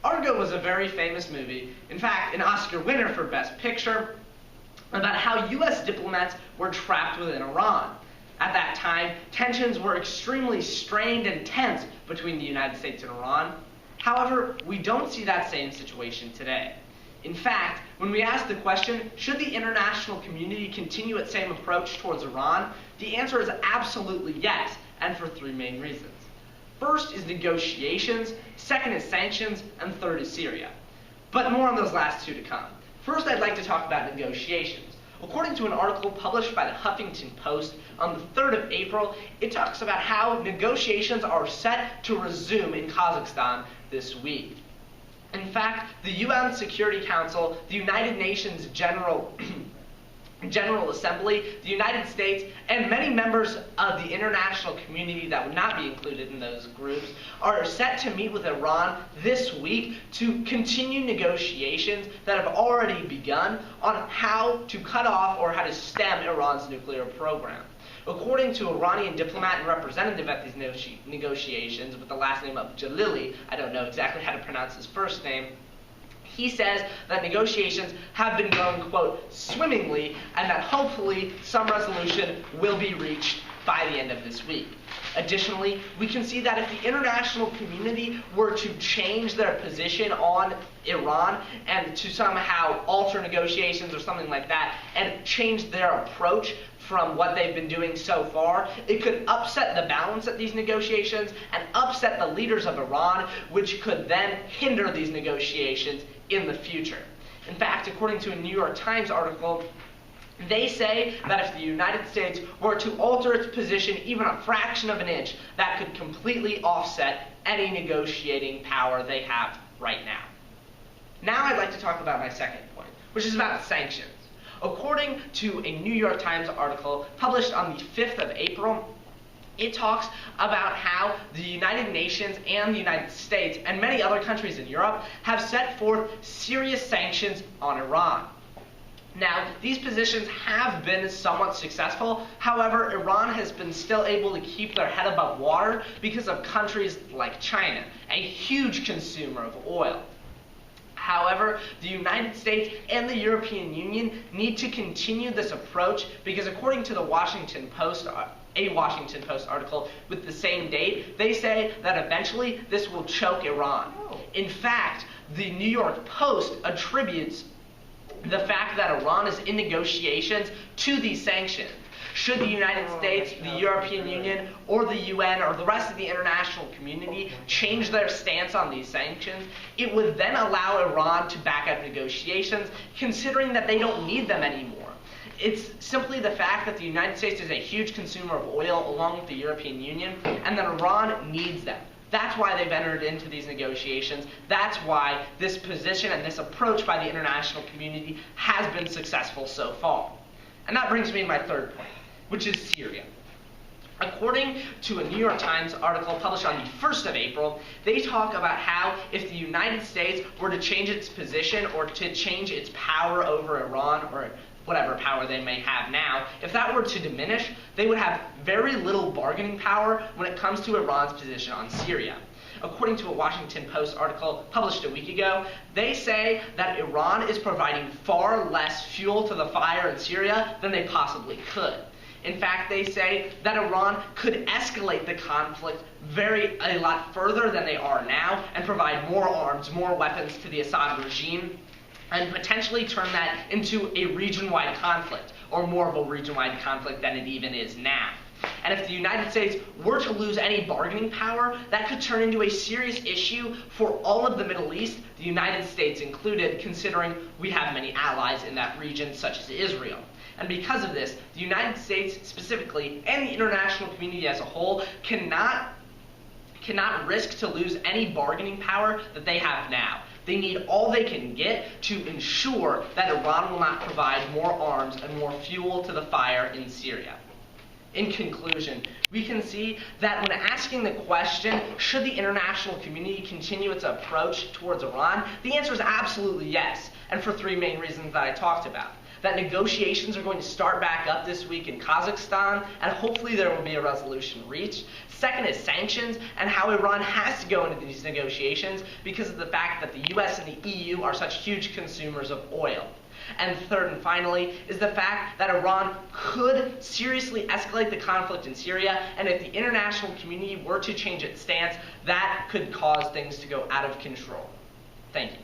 Argo was a very famous movie, in fact, an Oscar winner for Best Picture, about how U.S. diplomats were trapped within Iran. At that time, tensions were extremely strained and tense between the United States and Iran. However, we don't see that same situation today. In fact, when we ask the question, should the international community continue its same approach towards Iran, the answer is absolutely yes, and for three main reasons. First is negotiations, second is sanctions, and third is Syria. But more on those last two to come. First, I'd like to talk about negotiations. According to an article published by the Huffington Post on the 3rd of April, it talks about how negotiations are set to resume in Kazakhstan this week. In fact, the UN Security Council, the United Nations General Assembly, the United States, and many members of the international community that would not be included in those groups are set to meet with Iran this week to continue negotiations that have already begun on how to cut off or how to stem Iran's nuclear program. According to Iranian diplomat and representative at these negotiations with the last name of Jalili, I don't know exactly how to pronounce his first name, he says that negotiations have been going, quote, swimmingly, and that hopefully some resolution will be reached by the end of this week. Additionally, we can see that if the international community were to change their position on Iran and to somehow alter negotiations or something like that and change their approach from what they've been doing so far, it could upset the balance at these negotiations and upset the leaders of Iran, which could then hinder these negotiations in the future. In fact, according to a New York Times article, they say that if the United States were to alter its position even a fraction of an inch, that could completely offset any negotiating power they have right now. Now I'd like to talk about my second point, which is about sanctions. According to a New York Times article published on the 5th of April, it talks about how the United Nations and the United States and many other countries in Europe have set forth serious sanctions on Iran. Now, these positions have been somewhat successful. However, Iran has been still able to keep their head above water because of countries like China, a huge consumer of oil. However, the United States and the European Union need to continue this approach because according to the Washington Post, a Washington Post article with the same date, they say that eventually this will choke Iran. In fact, the New York Post attributes the fact that Iran is in negotiations to these sanctions. Should the United States, the European Union, or the UN, or the rest of the international community change their stance on these sanctions, it would then allow Iran to back up negotiations, considering that they don't need them anymore. It's simply the fact that the United States is a huge consumer of oil, along with the European Union, and that Iran needs them. That's why they've entered into these negotiations. That's why this position and this approach by the international community has been successful so far. And that brings me to my third point, which is Syria. According to a New York Times article published on the 1st of April, they talk about how if the United States were to change its position or to change its power over Iran, or whatever power they may have now, if that were to diminish, they would have very little bargaining power when it comes to Iran's position on Syria. According to a Washington Post article published a week ago, they say that Iran is providing far less fuel to the fire in Syria than they possibly could. In fact, they say that Iran could escalate the conflict a lot further than they are now and provide more arms, more weapons to the Assad regime, and potentially turn that into a region-wide conflict, or more of a region-wide conflict than it even is now. And if the United States were to lose any bargaining power, that could turn into a serious issue for all of the Middle East, the United States included, considering we have many allies in that region, such as Israel. And because of this, the United States specifically, and the international community as a whole, cannot risk to lose any bargaining power that they have now. They need all they can get to ensure that Iran will not provide more arms and more fuel to the fire in Syria. In conclusion, we can see that when asking the question, should the international community continue its approach towards Iran, the answer is absolutely yes, and for three main reasons that I talked about. that negotiations are going to start back up this week in Kazakhstan, and hopefully there will be a resolution reached. Second is sanctions, and how Iran has to go into these negotiations because of the fact that the US and the EU are such huge consumers of oil. And third and finally is the fact that Iran could seriously escalate the conflict in Syria, and if the international community were to change its stance, that could cause things to go out of control. Thank you.